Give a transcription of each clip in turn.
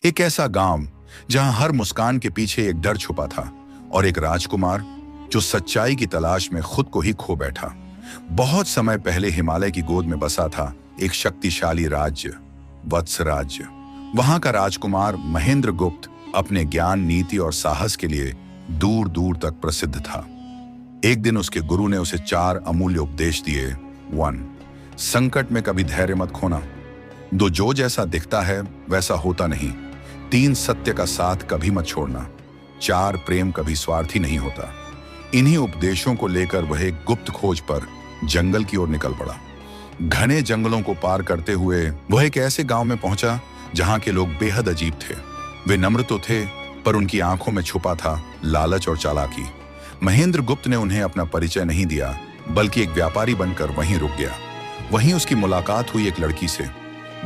एक ऐसा गांव जहां हर मुस्कान के पीछे एक डर छुपा था और एक राजकुमार जो सच्चाई की तलाश में खुद को ही खो बैठा। बहुत समय पहले हिमालय की गोद में बसा था एक शक्तिशाली राज्य, वत्स राज्य। वहां का राजकुमार महेंद्र गुप्त अपने ज्ञान, नीति और साहस के लिए दूर दूर तक प्रसिद्ध था। एक दिन उसके गुरु ने उसे 4 अमूल्य उपदेश दिए। 1. संकट में कभी धैर्य मत खोना। 2. जो जैसा दिखता है वैसा होता नहीं। 3. सत्य का साथ कभी मत छोड़ना। 4. प्रेम कभी स्वार्थी नहीं होता। इन्हीं उपदेशों को लेकर वह एक गुप्त खोज पर जंगल की ओर निकल पड़ा। घने जंगलों को पार करते हुए वह एक ऐसे गांव में पहुंचा जहां के लोग बेहद अजीब थे। वे नम्र तो थे, पर उनकी आंखों में छुपा था लालच और चालाकी। महेंद्र गुप्त ने उन्हें अपना परिचय नहीं दिया, बल्कि एक व्यापारी बनकर वहीं रुक गया। वहीं उसकी मुलाकात हुई एक लड़की से।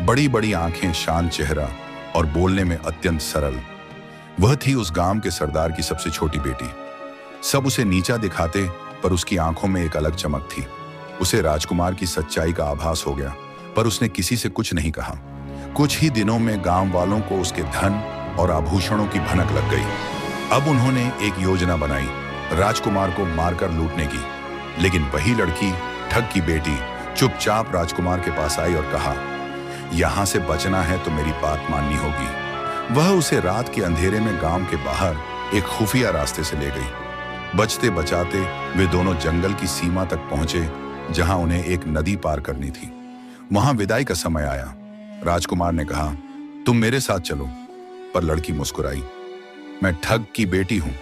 बड़ी बड़ी आंखें, शांत चेहरा और बोलने में अत्यंत सरल। वह थी उस गांव के सरदार की सबसे छोटी बेटी। सब उसे नीचा दिखाते, पर उसकी आंखों में एक अलग चमक थी। उसे राजकुमार की सच्चाई का आभास हो गया, पर उसने किसी से कुछ नहीं कहा। कुछ ही दिनों में गांव वालों को उसके धन और आभूषणों की भनक लग गई। अब उन्होंने एक योजना बनाई, राजकुमार को मारकर लूटने की। लेकिन वही लड़की, ठग की बेटी, चुपचाप राजकुमार के पास आई और कहा, यहां से बचना है तो मेरी बात माननी होगी। वह उसे रात के अंधेरे में गांव के बाहर एक खुफिया रास्ते से ले गई। बचते बचाते वे दोनों जंगल की सीमा तक पहुंचे, जहां उन्हें एक नदी पार करनी थी। वहां विदाई का समय आया। राजकुमार ने कहा, तुम मेरे साथ चलो। पर लड़की मुस्कुराई, मैं ठग की बेटी हूं,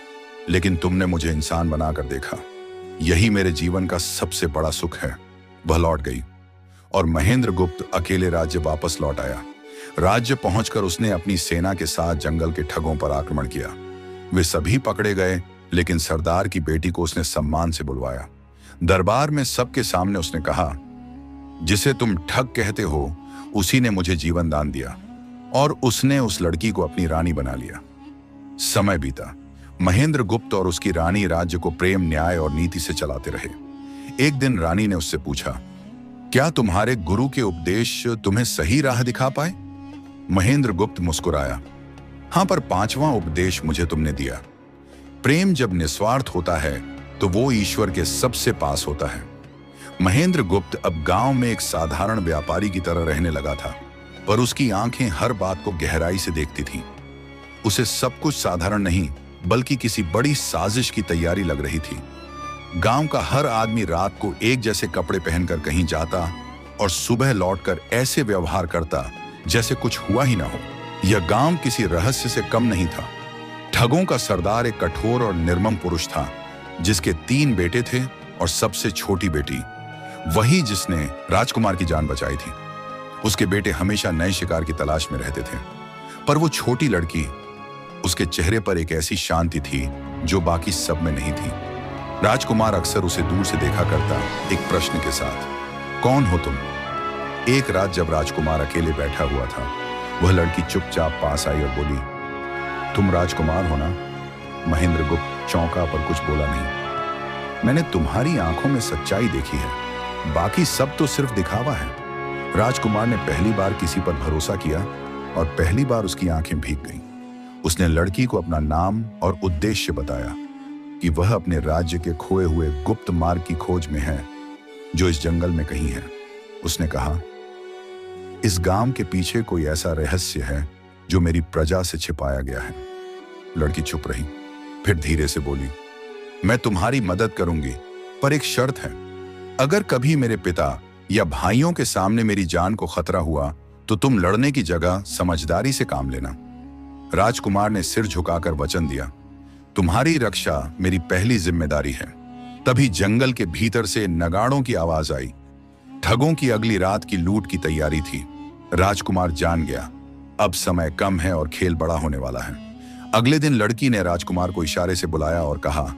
लेकिन तुमने मुझे इंसान बनाकर देखा। यही मेरे जीवन का सबसे बड़ा सुख है। वह लौट गई और महेंद्र गुप्त अकेले राज्य वापस लौट आया। राज्य पहुंचकर उसने अपनी सेना के साथ जंगल के ठगों पर आक्रमण किया। वे सभी पकड़े गए, लेकिन सरदार की बेटी को उसने सम्मान से बुलवाया। दरबार में सबके सामने उसने कहा, जिसे तुम ठग कहते हो उसी ने मुझे जीवन दान दिया, और उसने उस लड़की को अपनी रानी बना लिया। समय बीता। महेंद्र गुप्त और उसकी रानी राज्य को प्रेम, न्याय और नीति से चलाते रहे। एक दिन रानी ने उससे पूछा, क्या तुम्हारे गुरु के उपदेश तुम्हें सही राह दिखा पाए? महेंद्र गुप्त मुस्कुराया, हां, पर 5वां उपदेश मुझे तुमने दिया। प्रेम जब निस्वार्थ होता है तो वो ईश्वर के सबसे पास होता है। महेंद्र गुप्त अब गांव में एक साधारण व्यापारी की तरह रहने लगा था, पर उसकी आंखें हर बात को गहराई से देखती थीं। उसे सब कुछ साधारण नहीं, बल्कि किसी बड़ी साजिश की तैयारी लग रही थी। गांव का हर आदमी रात को एक जैसे कपड़े पहनकर कहीं जाता और सुबह लौटकर ऐसे व्यवहार करता जैसे कुछ हुआ ही ना हो। यह गांव किसी रहस्य से कम नहीं था। ठगों का सरदार एक कठोर और निर्मम पुरुष था, जिसके 3 बेटे थे और सबसे छोटी बेटी वही जिसने राजकुमार की जान बचाई थी। उसके बेटे हमेशा नए शिकार की तलाश में रहते थे, पर वो छोटी लड़की, उसके चेहरे पर एक ऐसी शांति थी जो बाकी सब में नहीं थी। राजकुमार अक्सर उसे दूर से देखा करता, एक प्रश्न के साथ, कौन हो तुम? एक रात जब राजकुमार अकेले बैठा हुआ था, वह लड़की चुपचाप पास आई और बोली, तुम राजकुमार हो ना? महेंद्र गुप्त चौंका, पर कुछ बोला नहीं। मैंने तुम्हारी आंखों में सच्चाई देखी है, बाकी सब तो सिर्फ दिखावा है। राजकुमार ने पहली बार किसी पर भरोसा किया और पहली बार उसकी आंखें भीग गईं। उसने लड़की को अपना नाम और उद्देश्य बताया कि वह अपने राज्य के खोए हुए गुप्त मार्ग की खोज में है, जो इस जंगल में कहीं है। उसने कहा, इस गांव के पीछे कोई ऐसा रहस्य है जो मेरी प्रजा से छिपाया गया है। लड़की चुप रही, फिर धीरे से बोली, मैं तुम्हारी मदद करूंगी, पर एक शर्त है। अगर कभी मेरे पिता या भाइयों के सामने मेरी जान को खतरा हुआ तो तुम लड़ने की जगह समझदारी से काम लेना। राजकुमार ने सिर झुकाकर वचन दिया, तुम्हारी रक्षा मेरी पहली जिम्मेदारी है। तभी जंगल के भीतर से नगाड़ों की आवाज आई। ठगों की अगली रात की लूट की तैयारी थी। राजकुमार जान गया, अब समय कम है और खेल बड़ा होने वाला है। अगले दिन लड़की ने राजकुमार को इशारे से बुलाया और कहा,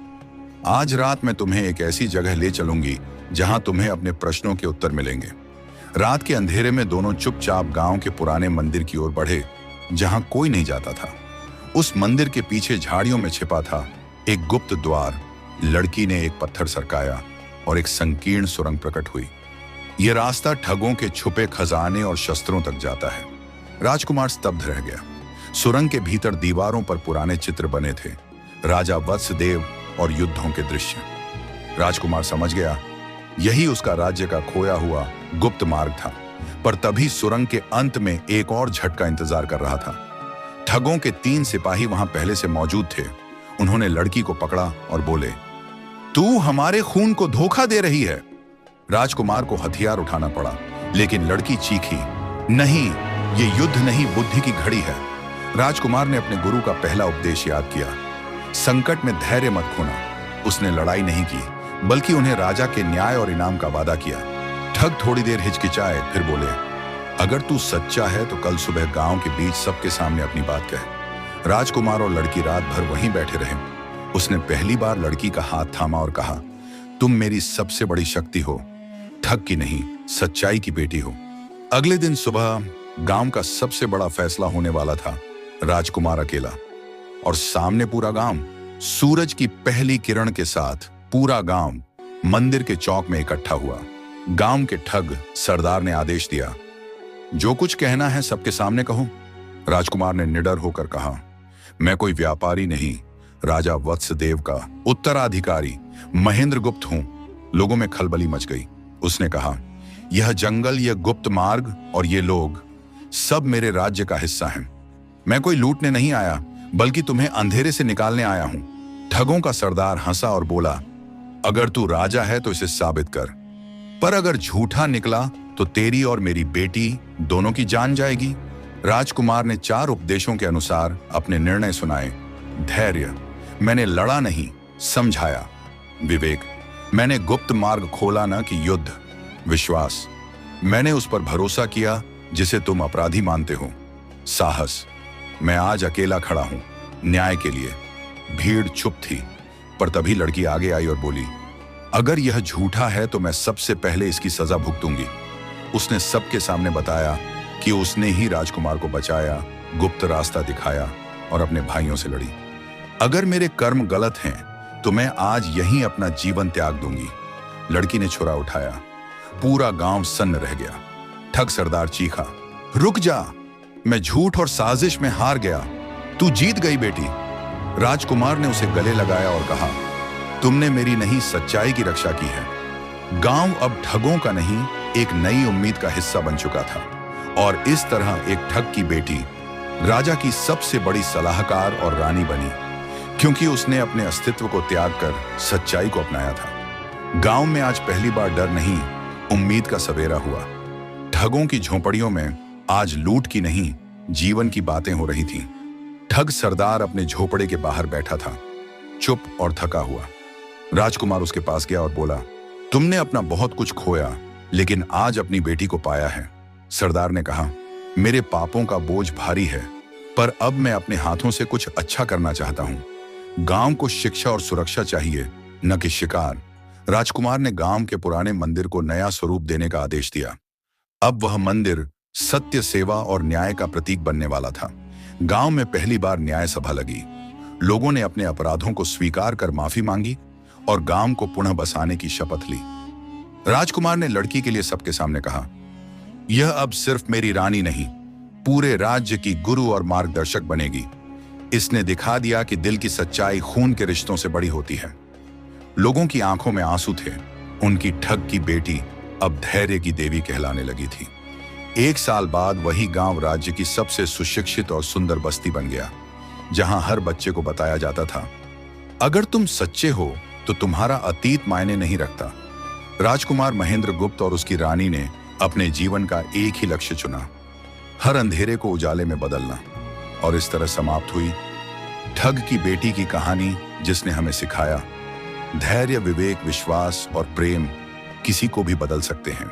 आज रात मैं तुम्हें एक ऐसी जगह ले चलूंगी जहां तुम्हें अपने प्रश्नों के उत्तर मिलेंगे। रात के अंधेरे में दोनों चुपचाप गांव के पुराने मंदिर की ओर बढ़े, जहां कोई नहीं जाता था। उस मंदिर के पीछे झाड़ियों में छिपा था एक गुप्त द्वार। लड़की ने एक पत्थर सरकाया और एक संकीर्ण सुरंग प्रकट हुई। यह रास्ता ठगों के छुपे खजाने और शस्त्रों तक जाता है। राजकुमार स्तब्ध रह गया। सुरंग के भीतर दीवारों पर पुराने चित्र बने थे, राजा वत्सदेव और युद्धों के दृश्य। राजकुमार समझ गया यही उसका राज्य का खोया हुआ गुप्त मार्ग था। पर तभी सुरंग के अंत में एक और झटका इंतजार कर रहा था। ठगों के 3 सिपाही वहां पहले से मौजूद थे। उन्होंने लड़की को पकड़ा और बोले, तू हमारे खून को धोखा दे रही है। राजकुमार को हथियार उठाना पड़ा, लेकिन लड़की चीखी, नहीं, ये युद्ध नहीं, बुद्धि की घड़ी है। राजकुमार ने अपने गुरु का पहला उपदेश याद किया, संकट में धैर्य मत खोना। उसने लड़ाई नहीं की, बल्कि उन्हें राजा के न्याय और इनाम का वादा किया। ठग थोड़ी देर हिचकिचाए, फिर बोले, अगर तू सच्चा है तो कल सुबह गांव के बीच सबके सामने अपनी बात कह। राजकुमार और लड़की रात भर वहीं बैठे रहे। उसने पहली बार लड़की का हाथ थामा और कहा, तुम मेरी सबसे बड़ी शक्ति हो, ठग की नहीं, सच्चाई की बेटी हो। अगले दिन सुबह गांव का सबसे बड़ा फैसला होने वाला था। राजकुमार अकेला और सामने पूरा गांव। सूरज की पहली किरण के साथ पूरा गांव मंदिर के चौक में इकट्ठा हुआ। गांव के ठग सरदार ने आदेश दिया, जो कुछ कहना है सबके सामने कहो। राजकुमार ने निडर होकर कहा, मैं कोई व्यापारी नहीं, राजा वत्सदेव का उत्तराधिकारी महेंद्र गुप्त हूं। लोगों में खलबली मच गई। उसने कहा, यह जंगल, यह गुप्त मार्ग और ये लोग सब मेरे राज्य का हिस्सा हैं। मैं कोई लूटने नहीं आया, बल्कि तुम्हें अंधेरे से निकालने आया हूं। ठगों का सरदार हंसा और बोला, अगर तू राजा है तो इसे साबित कर, पर अगर झूठा निकला तो तेरी और मेरी बेटी दोनों की जान जाएगी। राजकुमार ने 4 उपदेशों के अनुसार अपने निर्णय सुनाए। धैर्य, मैंने लड़ा नहीं, समझाया। विवेक, मैंने गुप्त मार्ग खोला न कि युद्ध। विश्वास, मैंने उस पर भरोसा किया जिसे तुम अपराधी मानते हो। साहस, मैं आज अकेला खड़ा हूं न्याय के लिए। भीड़ चुप थी, पर तभी लड़की आगे आई और बोली, अगर यह झूठा है तो मैं सबसे पहले इसकी सजा भुगतूंगी। उसने सबके सामने बताया कि उसने ही राजकुमार को बचाया, गुप्त रास्ता दिखाया और अपने भाइयों से लड़ी। अगर मेरे कर्म गलत हैं तो मैं आज यहीं अपना जीवन त्याग दूंगी। लड़की ने छुरा उठाया। पूरा गांव सन्न रह गया। ठग सरदार चीखा, रुक जा, मैं झूठ और साजिश में हार गया, तू जीत गई बेटी। राजकुमार ने उसे गले लगाया और कहा, तुमने मेरी नहीं, सच्चाई की रक्षा की है। गांव अब ठगों का नहीं, एक नई उम्मीद का हिस्सा बन चुका था। और इस तरह एक ठग की बेटी राजा की सबसे बड़ी सलाहकार और रानी बनी, क्योंकि उसने अपने अस्तित्व को त्याग कर सच्चाई को अपनाया था। गांव में आज पहली बार डर नहीं, उम्मीद का सवेरा हुआ। ठगों की झोंपड़ियों में आज लूट की नहीं, जीवन की बातें हो रही थीं। ठग सरदार अपने झोपड़े के बाहर बैठा था, चुप और थका हुआ। राजकुमार उसके पास गया और बोला, तुमने अपना बहुत कुछ खोया, लेकिन आज अपनी बेटी को पाया है। सरदार ने कहा, मेरे पापों का बोझ भारी है, पर अब मैं अपने हाथों से कुछ अच्छा करना चाहता हूं। गांव को शिक्षा और सुरक्षा चाहिए, न कि शिकार। राजकुमार ने गांव के पुराने मंदिर को नया स्वरूप देने का आदेश दिया। अब वह मंदिर सत्य, सेवा और न्याय का प्रतीक बनने वाला था। गांव में पहली बार न्याय सभा लगी। लोगों ने अपने अपराधों को स्वीकार कर माफी मांगी और गांव को पुनः बसाने की शपथ ली। राजकुमार ने लड़की के लिए सबके सामने कहा, यह अब सिर्फ मेरी रानी नहीं, पूरे राज्य की गुरु और मार्गदर्शक बनेगी। इसने दिखा दिया कि दिल की सच्चाई खून के रिश्तों से बड़ी होती है। लोगों की आंखों में आंसू थे। उनकी ठग की बेटी अब धैर्य की देवी कहलाने लगी थी। 1 साल बाद वही गांव राज्य की सबसे सुशिक्षित और सुंदर बस्ती बन गया, जहां हर बच्चे को बताया जाता था, अगर तुम सच्चे हो तो तुम्हारा अतीत मायने नहीं रखता। राजकुमार महेंद्र गुप्त और उसकी रानी ने अपने जीवन का एक ही लक्ष्य चुना, हर अंधेरे को उजाले में बदलना। और इस तरह समाप्त हुई ठग की बेटी की कहानी, जिसने हमें सिखाया, धैर्य, विवेक, विश्वास और प्रेम किसी को भी बदल सकते हैं।